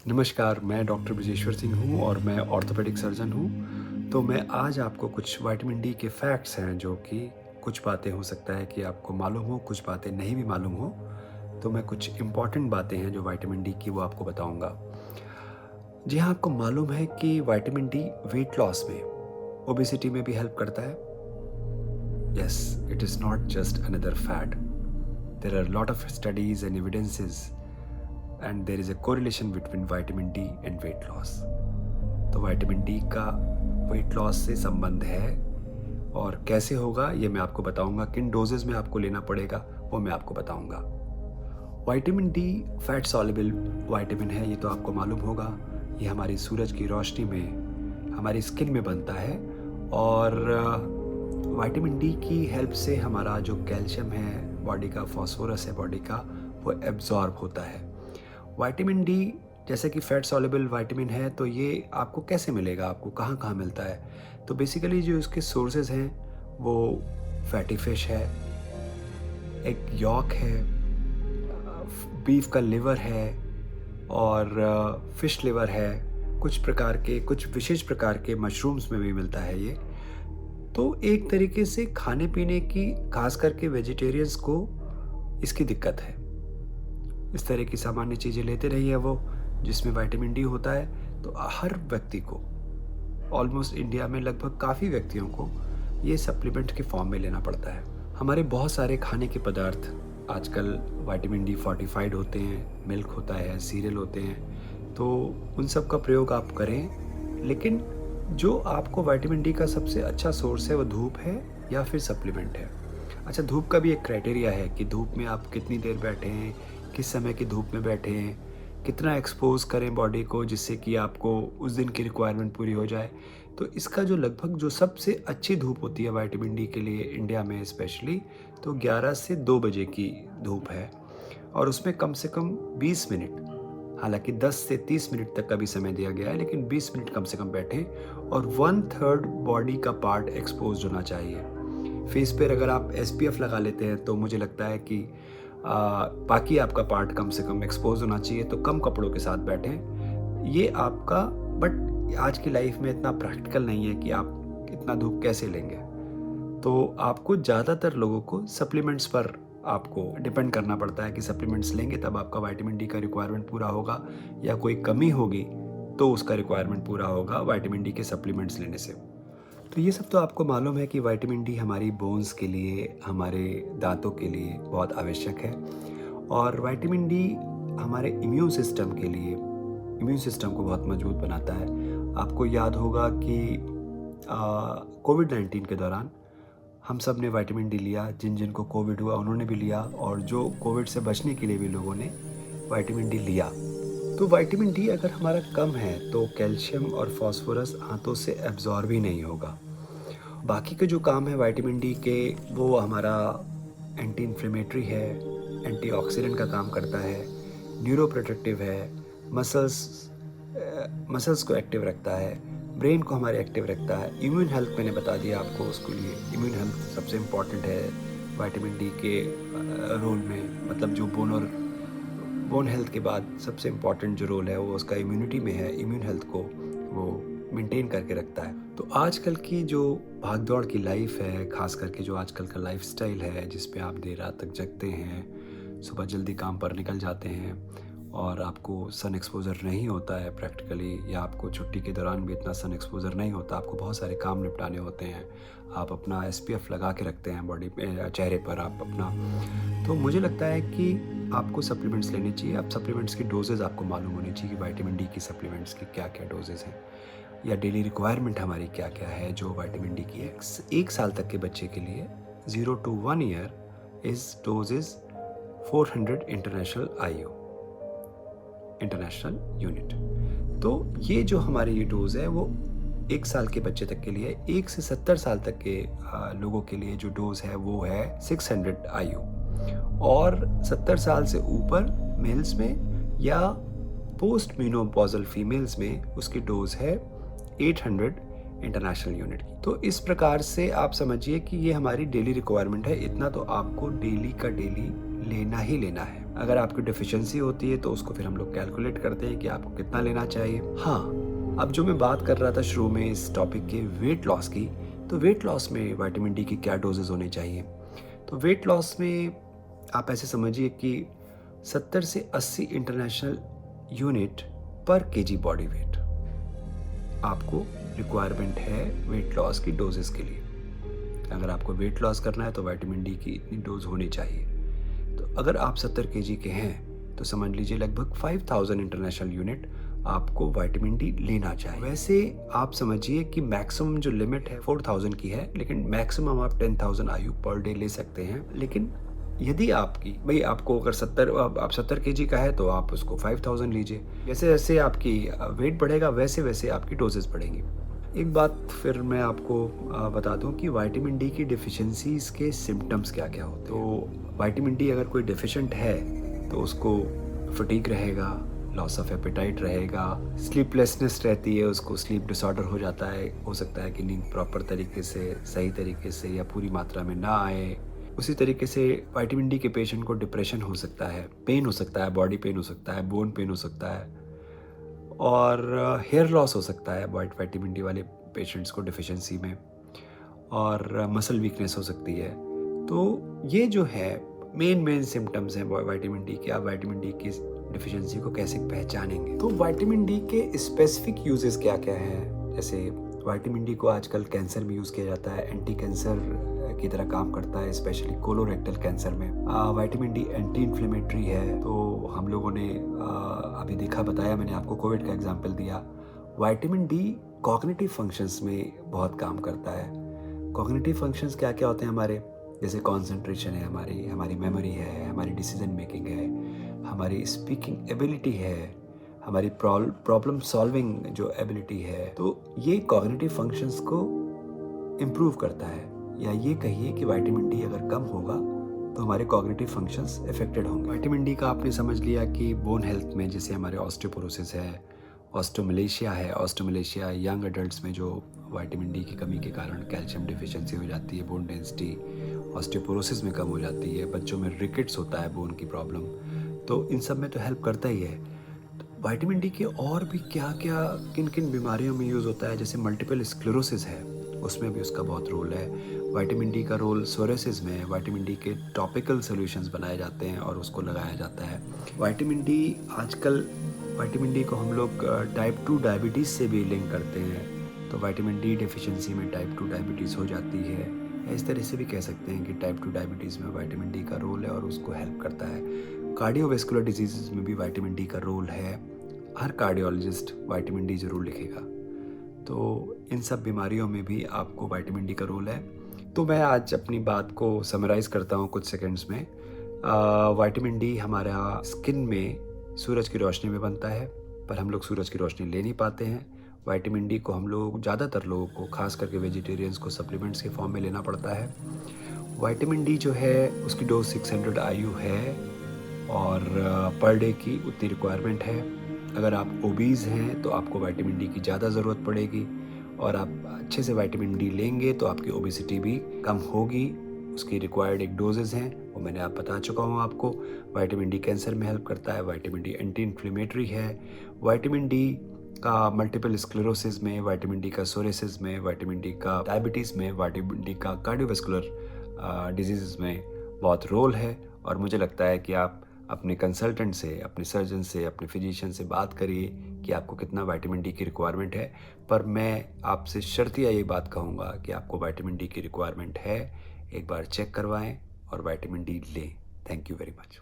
नमस्कार, मैं डॉक्टर ब्रजेश्वर सिंह हूँ और मैं ऑर्थोपेडिक सर्जन हूँ। तो मैं आज आपको कुछ विटामिन डी के फैक्ट्स हैं जो कि कुछ बातें हो सकता है कि आपको मालूम हो, कुछ बातें नहीं भी मालूम हो। तो मैं कुछ इम्पॉर्टेंट बातें हैं जो विटामिन डी की वो आपको बताऊँगा। जी हाँ, आपको मालूम है कि विटामिन डी वेट लॉस में, ओबेसिटी में भी हेल्प करता है? Yes, it is not just another fat. There are lot of studies and evidences and there is a correlation between vitamin D and weight loss. तो vitamin D का weight loss से संबंध है और कैसे होगा ये मैं आपको बताऊंगा। किन डोजेज में आपको लेना पड़ेगा वो मैं आपको बताऊंगा। Vitamin D fat soluble vitamin है, ये तो आपको मालूम होगा। ये हमारी सूरज की रोशनी में हमारी स्किन में बनता है और विटामिन डी की हेल्प से हमारा जो कैल्शियम है बॉडी का, फॉस्फोरस है बॉडी का, वो एब्जॉर्ब होता है। विटामिन डी जैसे कि फैट सॉल्युबल विटामिन है, तो ये आपको कैसे मिलेगा, आपको कहाँ कहाँ मिलता है? तो बेसिकली जो इसके सोर्सेज हैं वो फैटी फिश है, एक यॉक है, बीफ का लिवर है और फिश लिवर है। कुछ विशेष प्रकार के मशरूम्स में भी मिलता है ये। तो एक तरीके से खाने पीने की, खास करके वेजिटेरियंस को इसकी दिक्कत है। इस तरह की सामान्य चीज़ें लेते रहिए वो जिसमें विटामिन डी होता है। तो हर व्यक्ति को, ऑलमोस्ट इंडिया में लगभग काफ़ी व्यक्तियों को ये सप्लीमेंट के फॉर्म में लेना पड़ता है। हमारे बहुत सारे खाने के पदार्थ आजकल विटामिन डी फोर्टिफाइड होते हैं, मिल्क होता है, सीरियल होते हैं। तो उन सब का प्रयोग आप करें, लेकिन जो आपको विटामिन डी का सबसे अच्छा सोर्स है वो धूप है या फिर सप्लीमेंट है। अच्छा, धूप का भी एक क्राइटेरिया है कि धूप में आप कितनी देर बैठे हैं, किस समय की धूप में बैठे हैं, कितना एक्सपोज करें बॉडी को जिससे कि आपको उस दिन की रिक्वायरमेंट पूरी हो जाए। तो इसका जो लगभग जो सबसे अच्छी धूप होती है विटामिन डी के लिए इंडिया में स्पेशली, तो 11 से 2 बजे की धूप है और उसमें कम से कम 20 मिनट, हालांकि 10 से 30 मिनट तक का भी समय दिया गया है, लेकिन 20 मिनट कम से कम बैठें और 1/3 बॉडी का पार्ट एक्सपोज होना चाहिए। फेस पर अगर आप SPF लगा लेते हैं तो मुझे लगता है कि बाकी आपका पार्ट कम से कम एक्सपोज होना चाहिए। तो कम कपड़ों के साथ बैठें ये आपका, बट आज की लाइफ में इतना प्रैक्टिकल नहीं है कि आप इतना धूप कैसे लेंगे। तो आपको ज़्यादातर लोगों को सप्लीमेंट्स पर आपको डिपेंड करना पड़ता है कि सप्लीमेंट्स लेंगे तब आपका विटामिन डी का रिक्वायरमेंट पूरा होगा, या कोई कमी होगी तो उसका रिक्वायरमेंट पूरा होगा विटामिन डी के सप्लीमेंट्स लेने से। तो ये सब तो आपको मालूम है कि विटामिन डी हमारी बोन्स के लिए, हमारे दांतों के लिए बहुत आवश्यक है और विटामिन डी हमारे इम्यून सिस्टम के लिए, इम्यून सिस्टम को बहुत मजबूत बनाता है। आपको याद होगा कि कोविड-19 के दौरान हम सब ने विटामिन डी लिया, जिन जिन को कोविड हुआ उन्होंने भी लिया और जो कोविड से बचने के लिए भी लोगों ने विटामिन डी लिया। तो विटामिन डी अगर हमारा कम है तो कैल्शियम और फास्फोरस आंतों से एब्जॉर्ब ही नहीं होगा। बाकी के जो काम है विटामिन डी के, वो हमारा एंटी इन्फ्लेमेटरी है, एंटीऑक्सीडेंट का काम करता है, न्यूरो प्रोटेक्टिव है, मसल्स को एक्टिव रखता है, ब्रेन को हमारे एक्टिव रखता है। इम्यून हेल्थ मैंने बता दिया आपको, उसके लिए इम्यून हेल्थ सबसे इम्पॉर्टेंट है विटामिन डी के रोल में। मतलब जो बोन हेल्थ के बाद सबसे इम्पॉर्टेंट जो रोल है वो उसका इम्यूनिटी में है। इम्यून हेल्थ को वो मेंटेन करके रखता है। तो आजकल की जो भाग दौड़ की लाइफ है, खास करके जो आजकल का लाइफस्टाइल है जिस पे आप देर रात तक जगते हैं, सुबह जल्दी काम पर निकल जाते हैं और आपको सन एक्सपोजर नहीं होता है प्रैक्टिकली, या आपको छुट्टी के दौरान भी इतना सन एक्सपोजर नहीं होता, आपको बहुत सारे काम निपटाने होते हैं, आप अपना SPF लगा के रखते हैं बॉडी पे, चेहरे पर आप अपना। तो मुझे लगता है कि आपको सप्लीमेंट्स लेने चाहिए। आप सप्लीमेंट्स की डोजेज़ आपको मालूम होनी चाहिए कि विटामिन डी की सप्लीमेंट्स की क्या क्या डोजेज़ हैं, या डेली रिक्वायरमेंट हमारी क्या क्या है जो विटामिन डी की है। 1 साल तक के बच्चे के लिए 0 to 1 year इस डोज इज़ 400 इंटरनेशनल यूनिट। तो ये जो हमारी ये डोज़ है वो 1 साल के बच्चे तक के लिए। 1 से 70 साल तक के लोगों के लिए जो डोज़ है वो है 600 IU, और 70 साल से ऊपर मेल्स में या पोस्ट मेनोपॉजल फीमेल्स में उसकी डोज है 800 इंटरनेशनल यूनिट की। तो इस प्रकार से आप समझिए कि ये हमारी डेली रिक्वायरमेंट है। इतना तो आपको डेली का डेली लेना ही लेना है। अगर आपकी डिफिशिएंसी होती है तो उसको फिर हम लोग कैलकुलेट करते हैं कि आपको कितना लेना चाहिए। हाँ, अब जो मैं बात कर रहा था शुरू में इस टॉपिक के वेट लॉस की, तो वेट लॉस में विटामिन डी की क्या डोजेज़ होने चाहिए? तो वेट लॉस में आप ऐसे समझिए कि 70 से 80 इंटरनेशनल यूनिट पर केजी बॉडी वेट आपको रिक्वायरमेंट है वेट लॉस की डोजेस के लिए। अगर आपको वेट लॉस करना है तो विटामिन डी की इतनी डोज होनी चाहिए। तो अगर आप 70 केजी के हैं तो समझ लीजिए लगभग 5000 इंटरनेशनल यूनिट आपको विटामिन डी लेना चाहिए। वैसे आप समझिए कि मैक्सिमम जो लिमिट है 4000 की है, लेकिन मैक्सिमम आप 10,000 आयु पर डे ले सकते हैं। लेकिन यदि आपकी भाई आपको अगर 70 केजी का है तो आप उसको 5000 लीजिए। जैसे जैसे आपकी वेट बढ़ेगा वैसे वैसे आपकी डोजेस बढ़ेंगी। एक बात फिर मैं आपको बता दूं कि विटामिन डी की डिफिशिएंसीज के सिम्टम्स क्या क्या होते हैं। तो विटामिन डी अगर कोई डिफिशिएंट है तो उसको फटीग रहेगा, लॉस ऑफ एपेटाइट रहेगा, स्लीपलेसनेस रहती है, उसको स्लीप डिसऑर्डर हो जाता है, हो सकता है कि नींद प्रॉपर तरीके से, सही तरीके से या पूरी मात्रा में ना आए। उसी तरीके से विटामिन डी के पेशेंट को डिप्रेशन हो सकता है, पेन हो सकता है, बॉडी पेन हो सकता है, बोन पेन हो सकता है और हेयर लॉस हो सकता है विटामिन डी वाले पेशेंट्स को डिफिशिएंसी में, और मसल वीकनेस हो सकती है। तो ये जो है मेन सिम्टम्स हैं विटामिन डी के। आप विटामिन डी की डिफिशिएंसी को कैसे पहचानेंगे? तो विटामिन डी के स्पेसिफिक यूजेस क्या क्या हैं? जैसे विटामिन डी को आजकल कैंसर में यूज़ किया जाता है, एंटी कैंसर की तरह काम करता है, स्पेशली कोलोरेक्टल कैंसर में। विटामिन डी एंटी इन्फ्लेमेटरी है। तो हम लोगों ने अभी देखा, बताया मैंने आपको, कोविड का एग्जाम्पल दिया। विटामिन डी कॉग्निटिव फंक्शंस में बहुत काम करता है। कॉग्निटिव फंक्शंस क्या क्या होते हैं हमारे? जैसे कॉन्सेंट्रेशन है, हमारी मेमोरी है, हमारी डिसीजन मेकिंग है, हमारी स्पीकिंग एबिलिटी है, हमारी प्रॉब्लम सॉल्विंग जो एबिलिटी है। तो ये कॉग्निटिव फंक्शंस को इम्प्रूव करता है। या ये कहिए कि विटामिन डी अगर कम होगा तो हमारे कॉग्निटिव फंक्शंस अफेक्टेड होंगे। विटामिन डी का आपने समझ लिया कि बोन हेल्थ में, जैसे हमारे ऑस्टियोपोरोसिस है, ऑस्टोमलेशिया है। ऑस्टोमलेशिया यंग एडल्ट्स में जो विटामिन डी की कमी के कारण कैल्शियम डिफिशिएंसी हो जाती है, बोन डेंसिटी ऑस्टियोपोरोसिस में कम हो जाती है, बच्चों में रिकेट्स होता है, बोन की प्रॉब्लम, तो इन सब में तो हेल्प करता ही है। तो विटामिन डी के और भी क्या क्या किन किन बीमारियों में यूज़ होता है? जैसे मल्टीपल स्क्लेरोसिस है, उसमें भी उसका बहुत रोल है। विटामिन डी का रोल सोरेसिस में है। विटामिन डी के टॉपिकल सॉल्यूशंस बनाए जाते हैं और उसको लगाया जाता है। विटामिन डी आजकल, विटामिन डी को हम लोग टाइप 2 डायबिटीज़ से भी लिंक करते हैं। तो विटामिन डी डिफिशिएंसी में टाइप 2 डायबिटीज़ हो जाती है। इस तरह से भी कह सकते हैं कि टाइप 2 डायबिटीज़ में विटामिन डी का रोल है और उसको हेल्प करता है। कार्डियोवैस्कुलर डिजीज़ में भी विटामिन डी का रोल है। हर कार्डियोलॉजिस्ट विटामिन डी ज़रूर लिखेगा। तो इन सब बीमारियों में भी आपको विटामिन डी का रोल है। तो मैं आज अपनी बात को समराइज़ करता हूँ कुछ सेकंड्स में। विटामिन डी हमारा स्किन में सूरज की रोशनी में बनता है, पर हम लोग सूरज की रोशनी ले नहीं पाते हैं। विटामिन डी को हम लोग, ज़्यादातर लोगों को, खास करके वेजिटेरियंस को, सप्लीमेंट्स के फॉर्म में लेना पड़ता है। विटामिन डी जो है उसकी डोज 600 आयु है और पर डे की उतनी रिक्वायरमेंट है। अगर आप ओबीज़ हैं तो आपको विटामिन डी की ज़्यादा ज़रूरत पड़ेगी, और आप अच्छे से विटामिन डी लेंगे तो आपकी ओबेसिटी भी कम होगी। उसकी रिक्वायर्ड एक डोजेज़ हैं, वो मैंने बता चुका हूँ आपको। विटामिन डी कैंसर में हेल्प करता है, विटामिन डी एंटी इन्फ्लेमेटरी है, विटामिन डी का मल्टीपल स्क्लेरोसिस में, विटामिन डी का सोरेसिस में, विटामिन डी का डायबिटीज़ में, विटामिन डी का कार्डियोवैस्कुलर डिजीज़ में बहुत रोल है। और मुझे लगता है कि आप अपने कंसल्टेंट से, अपने सर्जन से, अपने फिजिशियन से बात करिए कि आपको कितना विटामिन डी की रिक्वायरमेंट है। पर मैं आपसे शर्तिया ये बात कहूँगा कि आपको विटामिन डी की रिक्वायरमेंट है, एक बार चेक करवाएं और विटामिन डी लें। Thank you very much.